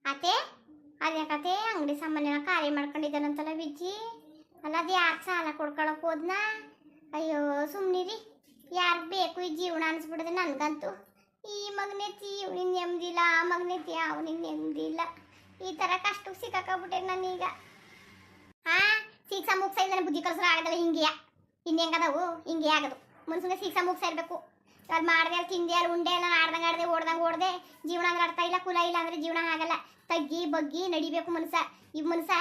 ಅತ್ತೆ ಅದ್ಯಾಕತೆ ಅಂಗಡಿ ಸಾಮಾನ್ಯ ಕಾರ್ಯ ಮಾಡ್ಕೊಂಡಿದ್ದಾನಂತಲ್ಲ ವಿಜ್ಜಿ. ಅಲ್ಲ ಅದು ಯಾಕೆ ಸಾಲ ಕೊಡ್ಕೊಳಕ್ ಹೋದ್ನಾ? ಅಯ್ಯೋ ಸುಮ್ಮನಿರಿ, ಯಾರು ಬೇಕು ಈ ಜೀವನ ಅನ್ಸ್ಬಿಡದೆ ನನಗಂತೂ. ಈ ಮಗನೆತ್ತಿ ಇವನಿಗೆ ನೆಮ್ಮದಿಲ್ಲ, ಆ ಮಗನೆತ್ತಿ ಅವನಿಗೆ ನೆಮ್ಮದಿಲ್ಲ. ಈ ಥರ ಕಷ್ಟಕ್ಕೆ ಸಿಕ್ಕಾಕಬಿಟ್ಟೆ ನಾನೀಗ. ಸೀಕ್ಸ ಮುಗ್ಸ ಇಲ್ಲ ಬುದ್ಧಿ ಕಲ್ಸರ ಆಗದಲ್ಲ ಹಿಂಗೆಯ. ಇನ್ನೆಂಗದವು ಹಿಂಗೆ ಆಗೋದು. ಮುನ್ಸುನೆ ಸೀಕ್ಸ ಮುಗ್ಸ ಇರಬೇಕು. ಅಲ್ಲಿ ಮಾಡಿದೆ ಅಲ್ಲಿ ತಿಂದೆ ಅಲ್ಲಿ ಉಂಡೆ ಎಲ್ಲ ಆಡ್ದಂಗೆ ಆಡದೆ ಓಡ್ದಂಗೆ ಓಡದೆ ಜೀವನ ಅಂದ್ರೆ ಅರ್ಥ ಇಲ್ಲ, ಕುಲ ಇಲ್ಲ ಅಂದ್ರೆ ಜೀವನ ಆಗಲ್ಲ. ತಗ್ಗಿ ಬಗ್ಗಿ ನಡಿಬೇಕು ಮನುಷ್ಯ. ಈ ಮನುಷ್ಯ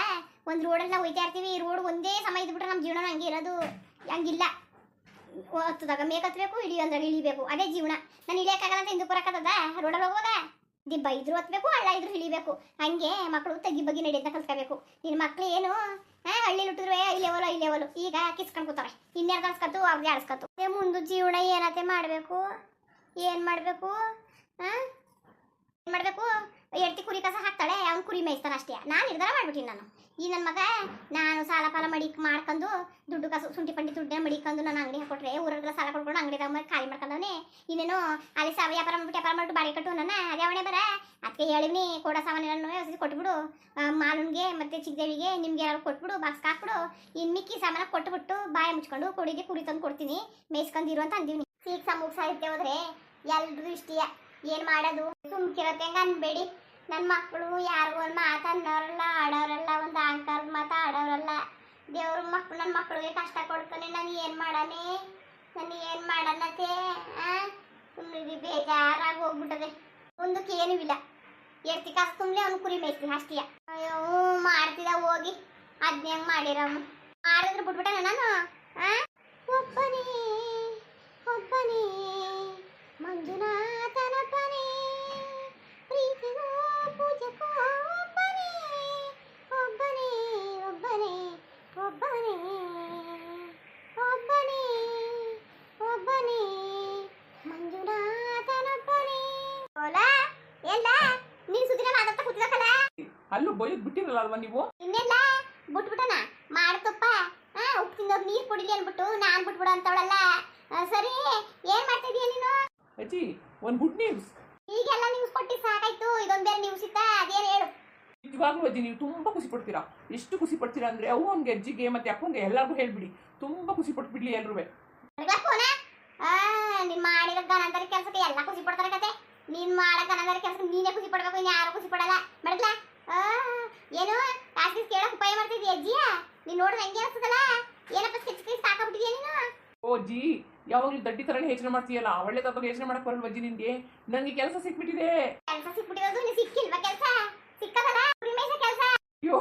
ಒಂದು ರೋಡಲ್ಲಿ ನಾವು ಹೋಯ್ತಾ ಇರ್ತೀವಿ, ಈ ರೋಡ್ ಒಂದೇ ಸಮಯ ಇದ್ಬಿಟ್ರೆ ನಮ್ಮ ಜೀವನ ಹಂಗೆ ಇರೋದು. ಹಂಗಿಲ್ಲ, ಹತ್ತದಾಗ ಮೇಕತ್ಬೇಕು, ಇಳಿಯೋಂದಾಗ ಇಳಿಬೇಕು, ಅದೇ ಜೀವನ. ನಾನು ಇಳಿಯೋಕ್ಕಾಗಲ್ಲ ಅಂತ ಹಿಂದೂ ಬರೋಕ್ಕದ ರೋಡಲ್ಲಿ ಹೋಗುವಾಗ ದಿಬ್ಬ ಇದ್ರು ಹತ್ಬೇಕು, ಹಳ್ಳ ಇದ್ರು ಇಳಿಬೇಕು. ಹಂಗೆ ಮಕ್ಕಳು ತಗ್ಗಿ ಬಗ್ಗಿ ನಡೆಯೋದನ್ನ ಕಲ್ತ್ಕೋಬೇಕು. ನಿನ್ನ ಮಕ್ಳು ಏನು ಹಳ್ಳಿ ಹುಟ್ಟಿದ್ರು ಈ ಲೆವಲು ಈಗ ಕಿಸ್ಕೊಂಡು ಕೂತಾರೆ. ಇನ್ನೆರಡು ಅನ್ಸ್ಕತ್ತು ಅವ್ರಿಗೆ ಆಡಿಸ್ಕತ್ತು. ಮುಂದೆ ಜೀವನ ಏನತ್ತೆ ಮಾಡಬೇಕು? ಏನು ಮಾಡಬೇಕು? ಏನು ಮಾಡಬೇಕು? ಎಡ್ತಿ ಕುರಿ ಕಸ ಹಾಕ್ತಾಳೆ, ಅವ್ನು ಕುರಿ ಮೇಯಿಸ್ತಾನೆ ಅಷ್ಟೇ. ನಾನು ನಿರ್ಧಾರ ಮಾಡ್ಬಿಟ್ಟಿನಿ. ನಾನು ಈ ನನ್ನ ಮಗ ನಾನು ಸಾಲ ಪಾಲ ಮಾಡ್ಕೊಂಡು ದುಡ್ಡು ಕಾಸು ಶುಂಠಿ ಪಂಡಿ ದುಡ್ಡನ್ನ ಮಡಿಕೊಂಡು ನಾನು ಅಂಗಡಿ ಹಾಕೊಟ್ರೆ ಊರೆಲ್ಲ ಸಾಲ ಕೊಡ್ಕೊಂಡು ಅಂಗಡಿ ತಗೊಂಡು ಖಾಲಿ ಮಾಡ್ಕೊಂಡವನೇ. ಇನ್ನೇನು ಅಲ್ಲಿ ವ್ಯಾಪಾರ ಮಾಡ್ಬಿಟ್ಟು ಬಾಡಿಗೆ ಕಟ್ಟು ನನ್ನ ಅದೇ ಅವನೇ ಬರ. ಅದಕ್ಕೆ ಹೇಳಿವ್ನಿ, ಕೊಡೋ ಸಾಮಾನು ಕೊಟ್ಬಿಡು ಮಾಲೂನ್ಗೆ ಮತ್ತು ಚಿಕ್ಕದೇವಿಗೆ ನಿಮ್ಗೆ ಯಾರು ಕೊಟ್ಬಿಡು, ಬಾಕ್ಸ್ ಹಾಕ್ಬಿಡು. ಇನ್ನು ಮಿಕ್ಕಿ ಸಾಮಾನ ಕೊಟ್ಬಿಟ್ಟು ಬಾಯ ಮುಚ್ಕೊಂಡು ಕೊಡಿಗೆ ಕುರಿ ತಂದು ಕೊಡ್ತೀನಿ, ಮೇಯಿಸ್ಕೊಂಡಿರು ಅಂತ ಅಂದಿವ್ನಿ. ಸೀಕ್ ಸಮೂಸ ಇರ್ತೆ ಹೋದ್ರೆ ಎಲ್ರಿಗೂ ಇಷ್ಟೀಯ. ಏನು ಮಾಡೋದು? ಸುಮ್ಕಿರತ್ತೆ ಹಂಗೆ ಅನ್ಬೇಡಿ. ನನ್ನ ಮಕ್ಕಳು ಯಾರಿಗೂ ಒಂದು ಮಾತು ಅನ್ನೋರಲ್ಲ, ಆಡೋರಲ್ಲ, ಒಂದು ಅಹಂಕಾರದ ಮಾತು ಆಡೋರಲ್ಲ. ದೇವ್ರ ಮಕ್ಕಳು ನನ್ನ ಮಕ್ಕಳಿಗೆ ಕಷ್ಟ ಕೊಡ್ತಾನೆ. ನಾನು ಏನು ಮಾಡಾನೆ? ನಾನು ಏನು ಮಾಡನ್ನತ್ತೆ? ಸುಮ್ಮನೆ ಬೇಜಾರಾಗಿ ಹೋಗ್ಬಿಟ್ಟದೆ. ಮುಂದಕ್ಕೆ ಏನೂ ಇಲ್ಲ. ಎಡ್ತಿ ಕಾಸು ತುಂಬಲಿ ಅವ್ನು ಕುರಿ ಮೇಯ್ತೀನಿ ಅಷ್ಟೇ. ಅಯ್ಯೋ ಮಾಡ್ತಿದ್ದ ಹೋಗಿ ಅದನ್ನ ಹೆಂಗೆ ಮಾಡಿರಮ್ಮ ಮಾಡಿದ್ರೆ ಬಿಟ್ಬಿಟ್ಟೆ ನಾನು. ಒಬ್ಬನೇ ಒಬ್ಬನೇ ಮಂಜುನಾಥನಪ್ಪನೇ ಪ್ರೀತಿಗೂ ಪೂಜೆಗೂ ಒಬ್ಬನೇ ಒಬ್ಬನೇ ಒಬ್ಬನೇ ಒಬ್ಬನೇ ಒಬ್ಬನೇ ಒಬ್ಬನೇ ಮಂಜುನಾಥನಪ್ಪನೇ. ಓಲ ಎಲ್ಲ ನೀನು ಸುದಿನ ಮಾತಾಡ್ತಾ ಕೂತಿದ್ದಕ್ಕಲ್ಲ ಅಲ್ಲೂ ಬೈಯೋದು ಬಿಟ್ಟಿರಲ್ಲ ಅಲ್ವಾ ನೀವು? ಇನ್ನೆಲ್ಲ ಬಿಟ್ಬಿಟ್ಟನ ಮಾಡ್ತಪ್ಪ. ಉಪ್ಪು ತಿಂದವ್ರು ನೀರು ಕುಡಿಲಿ ಅನ್ಬಿಟ್ಟು ನಾನು ಬಿಟ್ಬಿಡು ಅಂತವಳಲ್ಲ. ಸರಿ ಏನು ಮಾಡ್ತಿದೀಯ ನೀನು? ಅಜ್ಜಿ ಒಂದು ಗುಡ್ ನ್ಯೂಸ್. ಈಗೆಲ್ಲ ನ್ಯೂಸ್ ಕೊಟ್ಟು ಸಾಕಾಯ್ತು, ಇದೊಂದು ಬೇರೆ ನ್ಯೂಸ್ ಇತ್ತಾ? ಅದೇನು ಹೇಳು. ನಿಜವಾಗ್ಲೂ ಅಜ್ಜಿ ನೀವು ತುಂಬಾ ಖುಷಿ ಪಡ್ತೀರಾ. ಎಷ್ಟು ಖುಷಿ ಪಡ್ತೀರಾ ಅಂದ್ರೆ ಅವ್ವನ್ಗೆ ಅಜ್ಜಿಗೆ ಮತ್ತೆ ಅಪ್ಪಂಗೆ ಎಲ್ಲರಿಗೂ ಹೇಳ್ಬಿಡಿ. ತುಂಬಾ ಖುಷಿ ಪಟ್ಬಿಡ್ಲಿ ಎಲ್ರೂ. ನೀನ್ ಮಾಡಿರೋ ಗಣಂತರ ಕೆಲಸಕ್ಕೆ ಎಲ್ಲ ಖುಷಿ ಪಡ್ತಾರೆ ಕತೆ. ನೀನ್ ಮಾಡೋ ಗಣಂತರ ಕೆಲಸಕ್ಕೆ ನೀನೇ ಖುಷಿ ಪಡ್ಬೇಕು, ಇನ್ನು ಯಾರು ಖುಷಿ ಪಡಲ್ಲ. ಮಡಗ್ಲ ಏನು ಕಾಸು ಕೇಳಕ್ ಉಪಾಯ ಮಾಡ್ತಿದ್ದಿ ಅಜ್ಜಿಯ? ನೀನ್ ನೋಡಿದ್ರೆ ಹಂಗೆ ಅನ್ಸ್ತದಲ್ಲ. ಏನಪ್ಪ ಸ್ಕೆಚ್ ಸಾಕಾಗ್ಬಿಟ್ಟಿದ್ಯಾ ನೀನು? ಓ ಅಜ್ಜಿ, ಯಾವಾಗಲೂ ದಡ್ಡಿ ತರನೇ ಯೋಚನೆ ಮಾಡ್ತೀಯಲ್ಲ, ಒಳ್ಳೆ ತಪ್ಪಾಗ ಯೋಚನೆ ಮಾಡಕ್ ಬರಲ್ವ ಅಜ್ಜಿ ನಿನ್ಗೆ? ನಂಗೆ ಕೆಲಸ ಸಿಕ್ಬಿಟ್ಟಿದೆ. ಕೆಲಸ ಸಿಕ್ಬಿಟ್ಟಿರೋದು ನೀನು ಸಿಕ್ಕಿಲ್ವಾ? ಕೆಲಸ ಸಿಕ್ಕದಲ್ಲ ಕೆಲಸ. ಅಯ್ಯೋ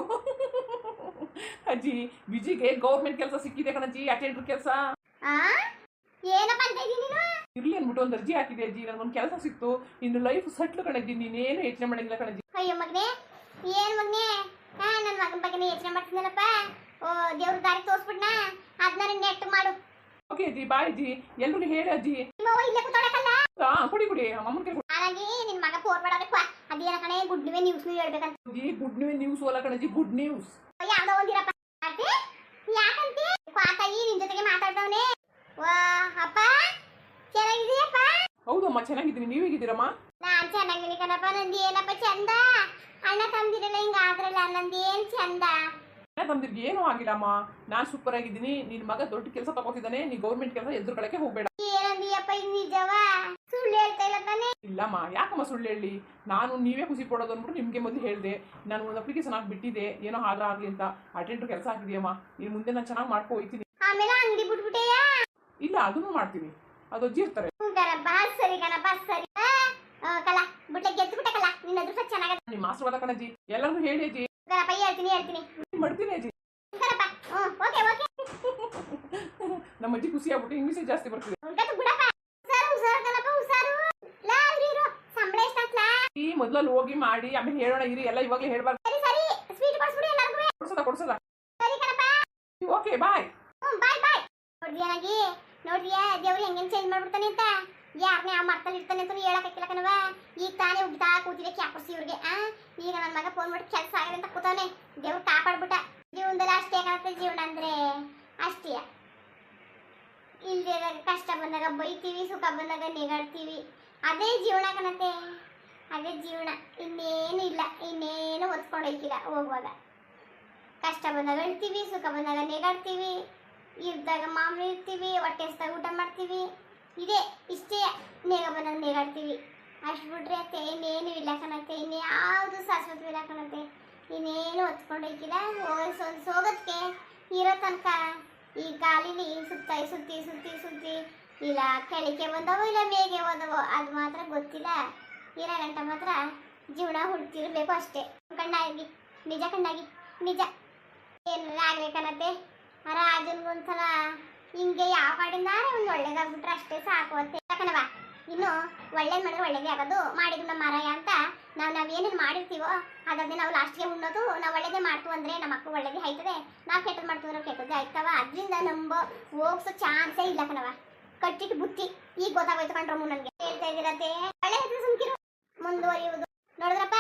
ಅಜ್ಜಿ, ವಿಜಿಗೆ ಗೌರ್ಮೆಂಟ್ ಕೆಲಸ ಸಿಕ್ಕಿದೆ ಕಣಜ್ಜಿ, ಅಟೆಂಡರ್ ಕೆಲಸ. ಏನಪ್ಪ ಅಂತ ಇದ್ದೀನಿ ನೀನು? ಇರ್ಲಿ ಅನ್ಬಿಟ್ಟು ಒಂದು ಅರ್ಜಿ ಹಾಕಿದೆ ಅಜ್ಜಿ, ನನಗೊಂದು ಕೆಲಸ ಸಿಕ್ತು. ಇನ್ನು ಲೈಫ್ ಸೆಟ್ಲ್ ಕಣಜ್ಜಿ, ನೀನೇನು ಯೋಚನೆ ಮಾಡಂಗಿಲ್ಲ ಕಣಜ್ಜಿ. ಅಯ್ಯೋ ಮಗನೇ, ಏನ್ ಮಗನೇ, ನನ್ನ ಮಗನ ಬಗ್ಗೆ ಯೋಚನೆ ಮಾಡ್ತಿದ್ದಲ್ಲಪ್ಪ. ಓ ದೇವ್ರ ದಾರಿ ತೋರಿಸ್ಬಿಡ್ನಾ, ಅದನ್ನ ನೆಟ್ ಮಾಡು. ಓಕೆ ಅಜ್ಜಿ, ಬಾಯ್ ಅಜ್ಜಿ. ಎಲ್ರಿಗೂ ಹೇಳಿ ಅಜ್ಜಿ. ನಿಮ್ಮವ್ವ ಇಲ್ಲೇ ಕೂತ್ಕೊಳ್ಳಕಲ್ಲ? ಕುಡಿ ಅಮ್ಮನ ಕೈ. ಹಾಗಾಗಿ ನಿನ್ ಮಗ ಫೋನ್ ಮಾಡಬೇಕು. ಅದೇನ ಕಣೆ ಗುಡ್ ನ್ಯೂಸ್ ಹೇಳ್ಬೇಕಂತ. ಅಜ್ಜಿ ಗುಡ್ ನ್ಯೂಸ್ ಅಲ್ಲ ಕಣಜ್ಜಿ, ಗುಡ್ ನ್ಯೂಸ್. ಯಾವ್ದೋ ಒಂದಿರಪ್ಪ. ಯಾಕಂತೆ ತಾಯಿ ನಿನ್ ಜೊತೆಗೆ ಮಾತಾಡ್ದವನೇ. ವಾ ಅಪ್ಪ ಚೆನ್ನಾಗಿದೀಯಪ್ಪ? ಹೌದಮ್ಮ ಚೆನ್ನಾಗಿದ್ದೀನಿ, ನೀವು ಹೇಗಿದ್ದೀರಮ್ಮ? ನಾನ್ ಚೆನ್ನಾಗಿದ್ದೀನಿ ಕಣಪ್ಪ. ನಂದು ಏನಪ್ಪ ಚಂದ, ಅಣ್ಣ ತಮ್ದಿರಲ್ಲ ಹಿಂಗ ಆದ್ರಲ್ಲ, ನಂದು ಏನ್ ಚಂದ. ಅಣ್ಣ ತಮ್ದಿರ್ಗೆ ಏನೂ ಆಗಿಲ್ಲಮ್ಮ, ನಾನ್ ಸೂಪರ್ ಆಗಿದ್ದೀನಿ. ನಿನ್ ಮಗ ದೊಡ್ಡ ಕೆಲಸ ತಗೋತಿದ್ದಾನೆ, ನೀ ಗೌರ್ಮೆಂಟ್ ಕೆಲಸ ಎದುರುಗಳಕ್ಕೆ ಹೋಗ್ಬೇಡ. ಏನಂದಿಯಪ್ಪ ಇದು ನಿಜವಾ? ಸುಳ್ಳು ಹೇಳ್ತಾ ಇಲ್ಲ ತಾನೆ? ಇಲ್ಲಮ್ಮ, ಯಾಕಮ್ಮ ಸುಳ್ಳು ಹೇಳಿ? ನಾನು ನೀವೇ ಖುಷಿ ಪಡೋದು ಅಂದ್ಬಿಟ್ಟು ನಿಮ್ಗೆ ಮೊದಲು ಹೇಳಿದೆ. ನಾನು ಒಂದು ಅಪ್ಲಿಕೇಶನ್ ಹಾಕ್ಬಿಟ್ಟಿದ್ದೆ, ಏನೋ ಆದ್ರ ಆಗ್ಲಿ ಅಂತ. ಅಟೆಂಡರ್ ಕೆಲಸ ಆಗಿದೆಯಮ್ಮ, ಇನ್ನು ಮುಂದೆ ನಾನು ಚೆನ್ನಾಗಿ ಮಾಡ್ಕೊ ಹೋಗ್ತೀನಿ. ಆಮೇಲೆ ಅಂಗಡಿ ಬಿಟ್ಬಿಟ್ಟೆಯಾ? ಇಲ್ಲ, ಅದನ್ನು ಮಾಡ್ತೀನಿ, ಅದು ಅಜ್ಜಿ ಇರ್ತಾರೆ. ಸರಿ ಕಣಪ್ಪ ಸರಿ. ಕಲ ಬಿಟ್ಟೆ ಗೆದ್ದು ಬಿಟ್ಟೆ ಕಲ, ನಿನ್ನ ಅದೃಷ್ಟ ಚೆನ್ನಾಗದ. ನಿಮ್ಮ ಆಶೀರ್ವಾದ ಕಣಜ್ಜಿ, ಎಲ್ಲರಿಗೂ ಹೇಳಿ ಅಜ್ಜಿ. ಕಣಪ್ಪ ಹೇಳ್ತೀನಿ ಮಾಡ್ತೀನಿ ಅಜ್ಜಿ. ಕಣಪ್ಪ ಓಕೆ ಓಕೆ. ನಮ್ಮ ಅಜ್ಜಿ ಖುಷಿ ಆಗ್ಬಿಟ್ಟು ಇಂಗ್ಲೀಷ್ ಜಾಸ್ತಿ ಬರ್ತಿದೆ. ಬಿಡಪ್ಪ, ಹುಷಾರು ಕಣಪ್ಪ, ಹುಷಾರು. ಇರು ಸಂಬಳ ಎಷ್ಟಾಗ್ಲಾ? ಈ ಮೊದಲಲ್ಲಿ ಹೋಗಿ ಮಾಡಿ ಆಮೇಲೆ ಹೇಳೋಣ ಇರಿ, ಎಲ್ಲ ಇವಾಗಲೇ ಹೇಳ್ಬಾರ್ದು. ಸರಿ ಸ್ವೀಟ್ ಕೊಡ್ಸ್ಬಿಡಿ ಎಲ್ಲರಿಗೂ. ಕೊಡ್ಸದ. ಸರಿ ಕಣಪ್ಪ, ಓಕೆ ಬಾಯ್. ಬಾಯ್. ನೋಡ್ರಿಯಾ ದೇವ್ರು ಹೆಂಗೆ ಚೇಂಜ್ ಮಾಡ್ಬಿಡ್ತಾನೆ ಅಂತ. ಯಾರನ್ನೇ ಆ ಮರ್ತಲ್ಲಿ ಇರ್ತಾನೆ ಅಂತ ಹೇಳಕ್ಕಿಲ್ಲ ಕಣವ. ಈಗ ತಾನೇ ಉಗ್ತಾ ಕೂತಿದೆ ಕ್ಯಾಪರ್ಸಿ ಇವ್ರಿಗೆ. ಈಗ ನನ್ನ ಮಗ ಫೋನ್ ಮಾಡಿ ಕೆಲಸ ಆಗಿದೆ ಅಂತ ಕೂತವನೆ. ದೇವ್ರು ಕಾಪಾಡ್ಬಿಟ್ಟ. ಜೀವನದಲ್ಲಿ ಅಷ್ಟೇ ಕಾಣುತ್ತೆ ಜೀವನ ಅಂದ್ರೆ, ಅಷ್ಟೇ. ಇಲ್ದೇ ಕಷ್ಟ ಬಂದಾಗ ಬೈತೀವಿ, ಸುಖ ಬಂದಾಗ ನೆಗಾಡ್ತೀವಿ, ಅದೇ ಜೀವನ ಕಣತೆ. ಅದೇ ಜೀವನ, ಇನ್ನೇನು ಇಲ್ಲ, ಇನ್ನೇನು ಹೊತ್ಕೊಂಡು ಹೋಯ್ಕಿಲ್ಲ. ಹೋಗುವಾಗ ಕಷ್ಟ ಬಂದಾಗ ಅಳ್ತೀವಿ, ಸುಖ ಬಂದಾಗ ನೇಗಾಡ್ತೀವಿ, ಇದ್ದಾಗ ಮಾಮೂಲಿ ಇರ್ತೀವಿ, ಹೊಟ್ಟೆ ಹಸ್ದಾಗ ಊಟ ಮಾಡ್ತೀವಿ, ಇದೇ ಇಷ್ಟೇ. ನೇಗ ಬಂದಾಗ ನೇಗಾಡ್ತೀವಿ ಅಷ್ಟು ಬಿಟ್ರೆ ಅತ್ತೆ ಇನ್ನೇನು ಇಲ್ಲ ಕಣತ್ತೆ. ಇನ್ಯಾವುದು ಶಾಶ್ವತ ಇಲ್ಲ ಕಣತ್ತೆ. ಇನ್ನೇನು ಹೊತ್ಕೊಂಡು ಹೋಯ್ಕಿಲ್ಲ. ಹೋಗೋದಕ್ಕೆ ಇರೋ ತನಕ ಈ ಗಾಲಿಲಿ ಸುತ್ತಿ ಸುತ್ತಿ ಸುತ್ತಿ ಸುತ್ತಿ ಇಲ್ಲ ಕೆಳಕ್ಕೆ ಬಂದವೋ ಇಲ್ಲ ಮೇಗೆ ಬಂದವೋ ಅದು ಮಾತ್ರ ಗೊತ್ತಿಲ್ಲ. ಇರೋ ಗಂಟ ಮಾತ್ರ ಜೀವನ ಹುಡ್ತಿರ್ಬೇಕು ಅಷ್ಟೇ. ಕಣ್ಣಾಗಿ ನಿಜ, ಕಣ್ಣಾಗಿ ನಿಜ. ಏನಾರ ಆಗ್ಬೇಕನ್ನತ್ತೆ. ರಾಜನ್ಗೊಂದ್ಸಲ ಹಿಂಗೆ ಯಾವ ಕಾಡಿಂದಾರೆ ಒಂದು ಒಳ್ಳೇದಾಗ್ಬಿಟ್ರೆ ಅಷ್ಟೇ ಸಾಕು ಅತ್ತೆ. ಯಾಕನವ ಇನ್ನು ಒಳ್ಳೇದು ಮಾಡಿದ್ರೆ ಒಳ್ಳೇದೇ ಆಗೋದು. ಮಾಡಿದ್ರು ನಮ್ಮ ಮಾರಾಯ ಅಂತ ನಾವೇನೇನು ಮಾಡಿರ್ತೀವೋ ಅದಾದ್ರೆ ನಾವು ಲಾಸ್ಟ್ಗೆ ಉಣ್ಣೋದು. ನಾವು ಒಳ್ಳೇದೇ ಮಾಡ್ತು ಅಂದರೆ ನಮ್ಮ ಮಕ್ಕಳು ಒಳ್ಳೇದೇ ಆಯ್ತದೆ, ನಾವು ಕೆಟ್ಟದ್ದು ಮಾಡ್ತೀವಿ ಅಂದ್ರೆ ಕೆಟ್ಟದ್ದೇ ಆಯ್ತವ. ಅದರಿಂದ ನಂಬ ಹೋಗ್ಸೋ ಚಾನ್ಸೇ ಇಲ್ಲ ಕಣವ. ಕಟ್ಟಿಟ್ಟು ಬುತ್ತಿ ಈಗ ಗೊತ್ತಾಗೋಯ್ತು ಕಂಡ್ರಮ್ಮ. ನನಗೆ ಹೇಳ್ತಾ ಇದ್ದೀರತ್ತೆ ಒಳ್ಳೆ ಸುಮ್ಕಿರು. ಮುಂದುವರಿಯುವುದು ನೋಡಿದ್ರಪ್ಪ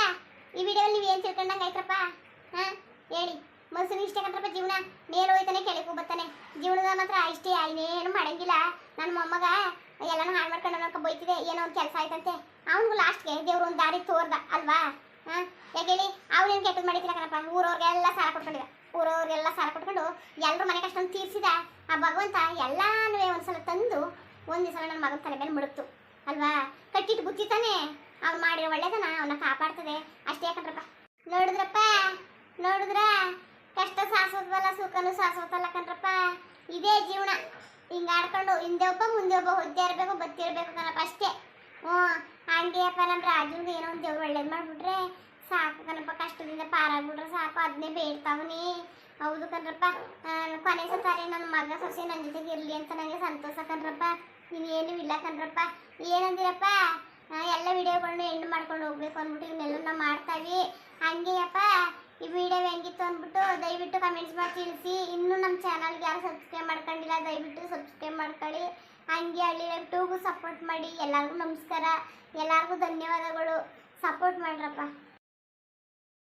ಈ ವಿಡಿಯೋದಲ್ಲಿ ನೀವು ಏನು ತಿಳ್ಕೊಂಡಂಗೆ ಆಯ್ತ್ರಪ್ಪ. ಹಾಂ ಹೇಳಿ, ಮನುಷ್ಯನಿಗೆ ಇಷ್ಟೇ ಕಂಡ್ರಪ್ಪ ಜೀವನ. ಮೇಲೆ ಹೋಯ್ತಾನೆ ಕೆಳಕ್ಕೂ ಬರ್ತಾನೆ. ಜೀವನದ ಮಾತ್ರ ಇಷ್ಟೇ, ಇನ್ನೇನು ಮಾಡಂಗಿಲ್ಲ. ನನ್ನ ಮೊಮ್ಮಗ ಎಲ್ಲನೂ ಹಾಳು ಮಾಡ್ಕೊಂಡು ಅನ್ನೋಕೆ ಬೈತಿದೆ. ಏನೋ ಒಂದು ಕೆಲಸ ಆಯ್ತಂತೆ, ಅವನಿಗೂ ಲಾಸ್ಟ್ಗೆ ದೇವ್ರು ಒಂದು ದಾರಿ ತೋರ್ದ ಅಲ್ವಾ. ಹಾಂ ಯಾಕೆ ಹೇಳಿ, ಅವನೇನು ಕೆಟ್ಟದ್ದು ಮಾಡಿದ್ದಿಲ್ಲ ಕಣಪ್ಪ. ಊರವ್ರಿಗೆಲ್ಲ ಸಾಲ ಕೊಟ್ಕೊಂಡಿದ್ದ, ಊರವ್ರಿಗೆಲ್ಲ ಸಾಲ ಕೊಟ್ಕೊಂಡು ಎಲ್ಲರೂ ಮನೆ ಕಷ್ಟ ತೀರಿಸಿದ. ಆ ಭಗವಂತ ಎಲ್ಲನೂ ಒಂದ್ಸಲ ತಂದು ಒಂದು ದಿವಸ ನನ್ನ ಮಗನ ತಲೆ ಮೇಲೆ ಮುಡುಕ್ತು ಅಲ್ವಾ. ಕಟ್ಟಿಟ್ಟು ಬುತ್ತಿ ತಾನೆ ಅವ್ನು ಮಾಡಿರೋ ಒಳ್ಳೇದನ ಅವನ್ನ ಕಾಪಾಡ್ತದೆ ಅಷ್ಟೇ ಕಣ್ರಪ್ಪ. ನೋಡಿದ್ರಪ್ಪ, ನೋಡಿದ್ರ ಕಷ್ಟ ಶಾಶ್ವತವಲ್ಲ, ಸುಖನೂ ಶಾಶ್ವತಲ್ಲ ಕಣ್ರಪ್ಪ. ಇದೇ ಜೀವನ. ಹಿಂಗೆ ಆಡ್ಕೊಂಡು ಹಿಂದೆ ಒಬ್ಬ ಮುಂದೆ ಒಬ್ಬ ಹೊದ್ದೆ ಇರಬೇಕು, ಬತ್ತಿ ಇರಬೇಕು ಕಣಪ್ಪ ಅಷ್ಟೇ. ಹಂಗೆಯಪ್ಪ ನಮ್ಮ ರಾಜನಿಗೆ ಏನೋ ಒಂದು ದೇವ್ರು ಒಳ್ಳೇದು ಮಾಡಿಬಿಟ್ರೆ ಸಾಕು ಕಣಪ್ಪ. ಕಷ್ಟದಿಂದ ಪಾರಾಗ್ಬಿಟ್ರೆ ಸಾಕು, ಅದನ್ನೇ ಬೇಡ್ತಾವನಿ. ಹೌದು ಕಣ್ರಪ್ಪ. ಕೊನೆ ಸತಾರೆ ನನ್ನ ಮಗ ಸೊಸೆ ನನ್ನ ಜೊತೆಗೆ ಇರಲಿ ಅಂತ ನನಗೆ ಸಂತೋಷ ಕಣ್ರಪ್ಪ. ಇನ್ನೇನು ಇಲ್ಲ ಕಣ್ರಪ್ಪ. ಏನಂದಿರಪ್ಪ, ಎಲ್ಲ ವಿಡಿಯೋಗಳನ್ನ ಎಂಡ್ ಮಾಡ್ಕೊಂಡು ಹೋಗ್ಬೇಕು ಅಂದ್ಬಿಟ್ಟು ಇವನ್ನೆಲ್ಲ ನಾವು ಮಾಡ್ತಾವಿ. ಹಂಗೆಯಪ್ಪ ಈ ವಿಡಿಯೋ ಹೆಂಗಿತ್ತು ಅಂದ್ಬಿಟ್ಟು ದಯವಿಟ್ಟು ಕಮೆಂಟ್ಸ್ ಮಾಡಿ ತಿಳಿಸಿ. ಇನ್ನೂ ನಮ್ಮ ಚಾನಲ್ಗೆ ಯಾರು ಸಬ್ಸ್ಕ್ರೈಬ್ ಮಾಡ್ಕೊಂಡಿಲ್ಲ ದಯವಿಟ್ಟು ಸಬ್ಸ್ಕ್ರೈಬ್ ಮಾಡ್ಕೊಳ್ಳಿ. ಹಂಗೆ ಹಳ್ಳಿ ಲೈಫ್ ಸಪೋರ್ಟ್ ಮಾಡಿ. ಎಲ್ಲರಿಗೂ ನಮಸ್ಕಾರ, ಎಲ್ಲರಿಗೂ ಧನ್ಯವಾದಗಳು. ಸಪೋರ್ಟ್ ಮಾಡ್ರಪ್ಪ.